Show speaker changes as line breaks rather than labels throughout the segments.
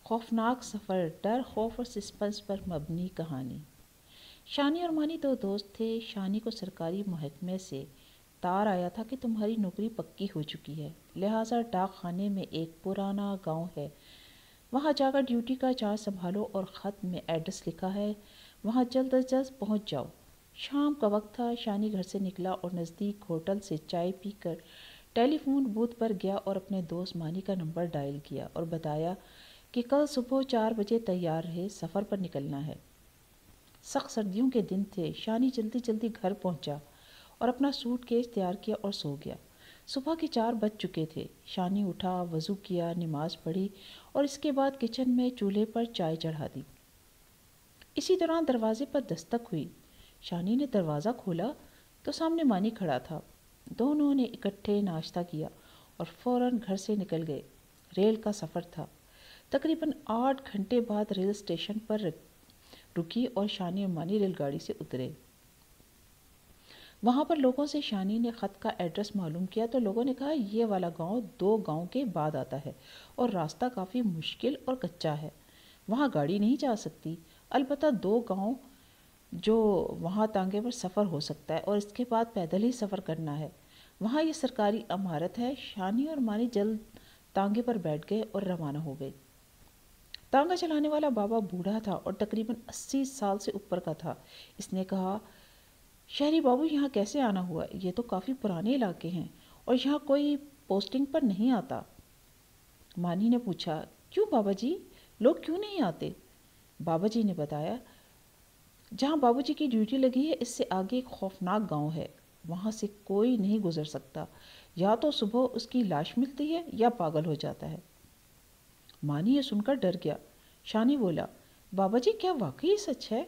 خوفناک سفر، ڈر، خوف اور سسپنس پر مبنی کہانی۔ شانی اور مانی دو دوست تھے۔ شانی کو سرکاری محکمے سے تار آیا تھا کہ تمہاری نوکری پکی ہو چکی ہے، لہٰذا ڈاک خانے میں ایک پرانا گاؤں ہے، وہاں جا کر ڈیوٹی کا چارج سنبھالو اور خط میں ایڈریس لکھا ہے، وہاں جلد از جلد پہنچ جاؤ۔ شام کا وقت تھا۔ شانی گھر سے نکلا اور نزدیک ہوٹل سے چائے پی کر ٹیلی فون بوتھ پر گیا اور اپنے دوست مانی کا نمبر ڈائل کیا اور بتایا کہ کل صبح 4 بجے تیار رہے، سفر پر نکلنا ہے۔ سخت سردیوں کے دن تھے۔ شانی جلدی جلدی گھر پہنچا اور اپنا سوٹ کیس تیار کیا اور سو گیا۔ صبح کے 4 بج چکے تھے۔ شانی اٹھا، وضو کیا، نماز پڑھی اور اس کے بعد کچن میں چولہے پر چائے چڑھا دی۔ اسی دوران دروازے پر دستک ہوئی۔ شانی نے دروازہ کھولا تو سامنے مانی کھڑا تھا۔ دونوں نے اکٹھے ناشتہ کیا اور فوراً گھر سے نکل گئے۔ ریل کا سفر تھا۔ تقریباً 8 گھنٹے بعد ریل اسٹیشن پر رکی اور شانی اور مانی ریل گاڑی سے اترے۔ وہاں پر لوگوں سے شانی نے خط کا ایڈریس معلوم کیا تو لوگوں نے کہا یہ والا گاؤں 2 گاؤں کے بعد آتا ہے اور راستہ کافی مشکل اور کچا ہے، وہاں گاڑی نہیں جا سکتی، البتہ 2 گاؤں جو وہاں تانگے پر سفر ہو سکتا ہے اور اس کے بعد پیدل ہی سفر کرنا ہے، وہاں یہ سرکاری عمارت ہے۔ شانی اور مانی جلد تانگے پر بیٹھ گئے اور روانہ ہو گئے۔ تانگا چلانے والا بابا بوڑھا تھا اور تقریباً 80 سال سے اوپر کا تھا۔ اس نے کہا، شہری بابو یہاں کیسے آنا ہوا؟ یہ تو کافی پرانے علاقے ہیں اور یہاں کوئی پوسٹنگ پر نہیں آتا۔ مانی نے پوچھا، کیوں بابا جی، لوگ کیوں نہیں آتے؟ بابا جی نے بتایا، جہاں بابو جی کی ڈیوٹی لگی ہے اس سے آگے ایک خوفناک گاؤں ہے، وہاں سے کوئی نہیں گزر سکتا، یا تو صبح اس کی لاش ملتی ہے یا پاگل ہو جاتا ہے۔ مانی یہ سن کر ڈر گیا۔ شانی بولا، بابا جی کیا واقعی سچ ہے؟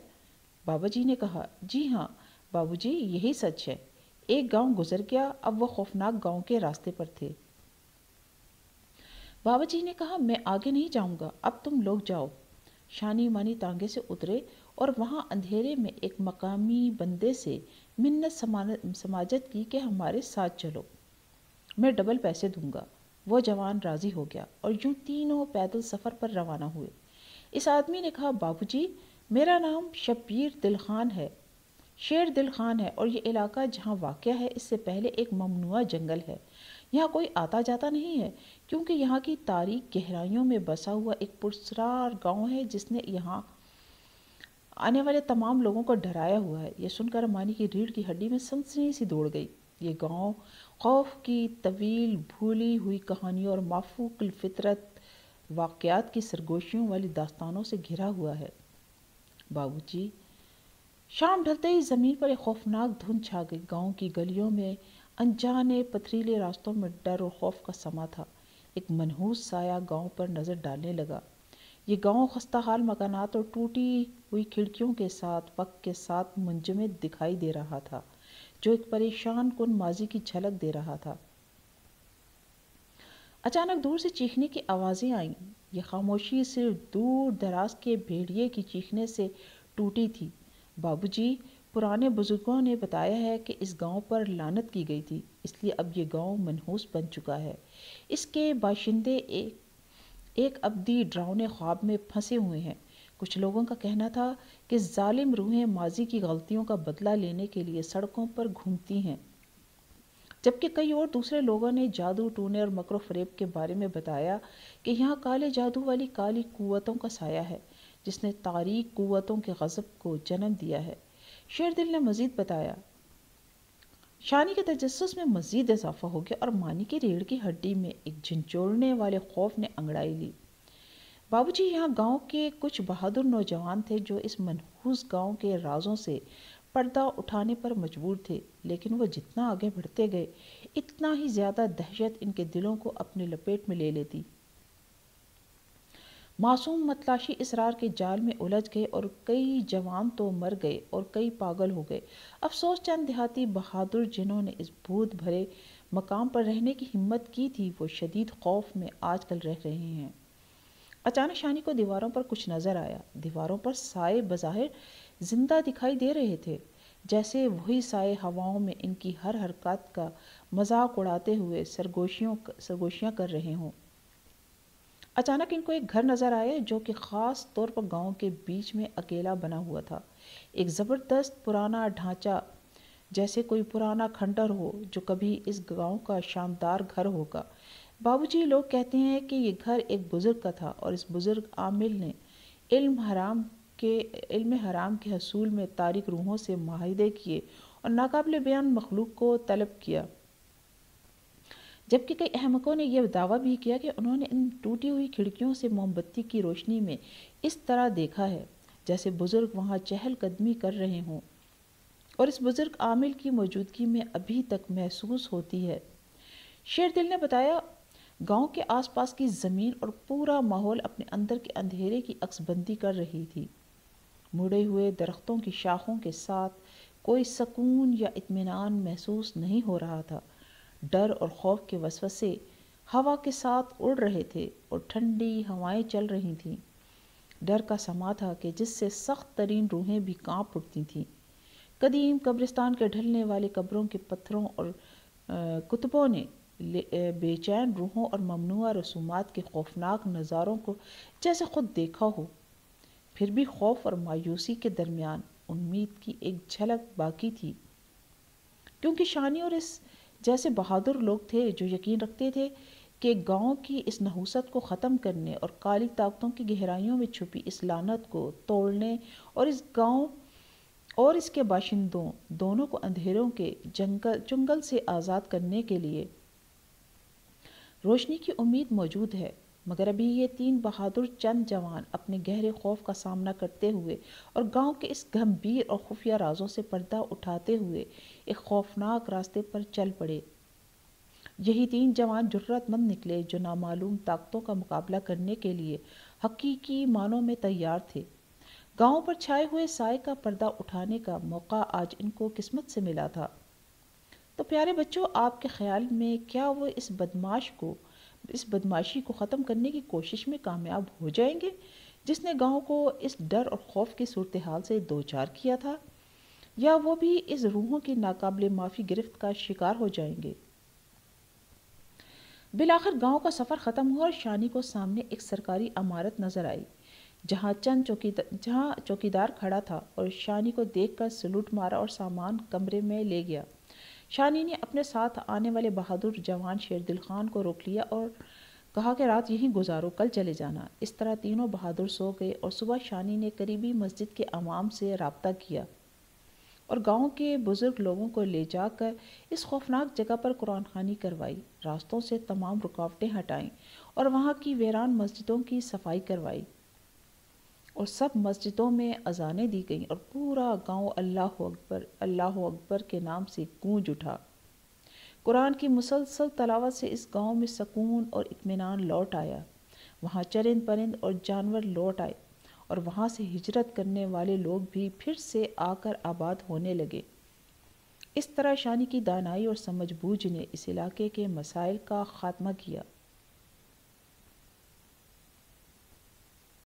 بابا جی نے کہا، جی ہاں بابو جی، یہی سچ ہے، ایک گاؤں گزر گیا، اب وہ خوفناک گاؤں کے راستے پر تھے۔ بابا جی نے کہا، میں آگے نہیں جاؤں گا، اب تم لوگ جاؤ۔ شانی مانی تانگے سے اترے اور وہاں اندھیرے میں ایک مقامی بندے سے منت سماجت کی کہ ہمارے ساتھ چلو، میں ڈبل پیسے دوں گا۔ وہ جوان راضی ہو گیا اور یوں تینوں پیدل سفر پر روانہ ہوئے۔ اس آدمی نے کہا، بابو جی میرا نام شبیر دل خان ہے، شیر دل خان ہے، اور یہ علاقہ جہاں واقع ہے اس سے پہلے ایک ممنوعہ جنگل ہے، یہاں کوئی آتا جاتا نہیں ہے کیونکہ یہاں کی تاریک گہرائیوں میں بسا ہوا ایک پراسرار گاؤں ہے جس نے یہاں آنے والے تمام لوگوں کو ڈرایا ہوا ہے۔ یہ سن کر مانی کی ریڑھ کی ہڈی میں سنسنی سی دوڑ گئی۔ یہ گاؤں خوف کی طویل بھولی ہوئی کہانیوں اور مافوق الفطرت واقعات کی سرگوشیوں والی داستانوں سے گھرا ہوا ہے۔ بابو جی، شام ڈھلتے ہی زمین پر ایک خوفناک دھند چھا گئی۔ گاؤں کی گلیوں میں، انجانے پتھریلے راستوں میں ڈر اور خوف کا سما تھا۔ ایک منحوس سایہ گاؤں پر نظر ڈالنے لگا۔ یہ گاؤں خستہ حال مکانات اور ٹوٹی ہوئی کھڑکیوں کے ساتھ وقت کے ساتھ منجمد دکھائی دے رہا تھا، جو ایک پریشان کن ماضی کی جھلک دے رہا تھا۔ اچانک دور سے چیخنے کی آوازیں آئیں۔ یہ خاموشی صرف دور دراز کے بھیڑیے کی چیخنے سے ٹوٹی تھی۔ بابو جی، پرانے بزرگوں نے بتایا ہے کہ اس گاؤں پر لعنت کی گئی تھی، اس لیے اب یہ گاؤں منحوس بن چکا ہے۔ اس کے باشندے ایک ابدی ڈراؤنے خواب میں پھنسے ہوئے ہیں۔ کچھ لوگوں کا کہنا تھا کہ ظالم روحیں ماضی کی غلطیوں کا بدلہ لینے کے لیے سڑکوں پر گھومتی ہیں، جبکہ کئی اور دوسرے لوگوں نے جادو ٹونے اور مکر و فریب کے بارے میں بتایا کہ یہاں کالے جادو والی کالی قوتوں کا سایہ ہے جس نے تاریک قوتوں کے غضب کو جنم دیا ہے۔ شیر دل نے مزید بتایا۔ شانی کے تجسس میں مزید اضافہ ہو گیا اور مانی کی ریڑھ کی ہڈی میں ایک جھنجھوڑنے والے خوف نے انگڑائی لی۔ بابو جی، یہاں گاؤں کے کچھ بہادر نوجوان تھے جو اس منحوس گاؤں کے رازوں سے پردہ اٹھانے پر مجبور تھے، لیکن وہ جتنا آگے بڑھتے گئے اتنا ہی زیادہ دہشت ان کے دلوں کو اپنے لپیٹ میں لے لیتی۔ معصوم متلاشی اسرار کے جال میں الجھ گئے اور کئی جوان تو مر گئے اور کئی پاگل ہو گئے۔ افسوس چند دیہاتی بہادر جنہوں نے اس بھوت بھرے مقام پر رہنے کی ہمت کی تھی وہ شدید خوف میں آج کل رہ رہے ہیں۔ اچانک شانی کو دیواروں پر کچھ نظر آیا۔ دیواروں پر سائے بظاہر زندہ دکھائی دے رہے تھے، جیسے وہی سائے ہواؤں میں ان کی ہر حرکت کا مذاق اڑاتے ہوئے سرگوشیاں کر رہے ہوں۔ اچانک ان کو ایک گھر نظر آیا جو کہ خاص طور پر گاؤں کے بیچ میں اکیلا بنا ہوا تھا۔ ایک زبردست پرانا ڈھانچہ، جیسے کوئی پرانا کھنڈر ہو جو کبھی اس گاؤں کا شاندار گھر ہوگا۔ بابوجی، لوگ کہتے ہیں کہ یہ گھر ایک بزرگ کا تھا اور اس بزرگ عامل نے علم حرام کے حصول میں تاریک روحوں سے معاہدے کیے اور ناقابل بیان مخلوق کو طلب کیا، جبکہ کئی احمقوں نے یہ دعویٰ بھی کیا کہ انہوں نے ان ٹوٹی ہوئی کھڑکیوں سے موم بتی کی روشنی میں اس طرح دیکھا ہے جیسے بزرگ وہاں چہل قدمی کر رہے ہوں، اور اس بزرگ عامل کی موجودگی میں ابھی تک محسوس ہوتی ہے۔ شیردل نے بتایا، گاؤں کے آس پاس کی زمین اور پورا ماحول اپنے اندر کے اندھیرے کی عکس بندی کر رہی تھی۔ مڑے ہوئے درختوں کی شاخوں کے ساتھ کوئی سکون یا اطمینان محسوس نہیں ہو رہا تھا۔ ڈر اور خوف کے وسوسے ہوا کے ساتھ اڑ رہے تھے اور ٹھنڈی ہوائیں چل رہی تھیں۔ ڈر کا سما تھا کہ جس سے سخت ترین روحیں بھی کانپ اٹھتی تھیں۔ قدیم قبرستان کے ڈھلنے والے قبروں کے پتھروں اور کتبوں نے بے چین روحوں اور ممنوعہ رسومات کے خوفناک نظاروں کو جیسے خود دیکھا ہو۔ پھر بھی خوف اور مایوسی کے درمیان امید کی ایک جھلک باقی تھی، کیونکہ شانی اور اس جیسے بہادر لوگ تھے جو یقین رکھتے تھے کہ گاؤں کی اس نحوست کو ختم کرنے اور کالی طاقتوں کی گہرائیوں میں چھپی اس لعنت کو توڑنے اور اس گاؤں اور اس کے باشندوں دونوں کو اندھیروں کے چنگل سے آزاد کرنے کے لیے روشنی کی امید موجود ہے۔ مگر ابھی یہ تین بہادر چند جوان اپنے گہرے خوف کا سامنا کرتے ہوئے اور گاؤں کے اس گھمبیر اور خفیہ رازوں سے پردہ اٹھاتے ہوئے ایک خوفناک راستے پر چل پڑے۔ یہی تین جوان جرأت مند نکلے جو نامعلوم طاقتوں کا مقابلہ کرنے کے لیے حقیقی معنوں میں تیار تھے۔ گاؤں پر چھائے ہوئے سائے کا پردہ اٹھانے کا موقع آج ان کو قسمت سے ملا تھا۔ تو پیارے بچوں، آپ کے خیال میں کیا وہ اس بدماشی کو ختم کرنے کی کوشش میں کامیاب ہو جائیں گے جس نے گاؤں کو اس ڈر اور خوف کی صورتحال سے دوچار کیا تھا، یا وہ بھی اس روحوں کی ناقابل معافی گرفت کا شکار ہو جائیں گے؟ بالآخر گاؤں کا سفر ختم ہوا اور شانی کو سامنے ایک سرکاری عمارت نظر آئی جہاں چوکیدار کھڑا تھا اور شانی کو دیکھ کر سلوٹ مارا اور سامان کمرے میں لے گیا۔ شانی نے اپنے ساتھ آنے والے بہادر جوان شیردل خان کو روک لیا اور کہا کہ رات یہیں گزارو، کل چلے جانا۔ اس طرح تینوں بہادر سو گئے اور صبح شانی نے قریبی مسجد کے امام سے رابطہ کیا اور گاؤں کے بزرگ لوگوں کو لے جا کر اس خوفناک جگہ پر قرآن خوانی کروائی، راستوں سے تمام رکاوٹیں ہٹائیں اور وہاں کی ویران مسجدوں کی صفائی کروائی، اور سب مسجدوں میں اذانیں دی گئیں اور پورا گاؤں اللہ اکبر کے نام سے گونج اٹھا۔ قرآن کی مسلسل تلاوت سے اس گاؤں میں سکون اور اطمینان لوٹ آیا۔ وہاں چرند پرند اور جانور لوٹ آئے اور وہاں سے ہجرت کرنے والے لوگ بھی پھر سے آ کر آباد ہونے لگے۔ اس طرح شانی کی دانائی اور سمجھ بوجھ نے اس علاقے کے مسائل کا خاتمہ کیا۔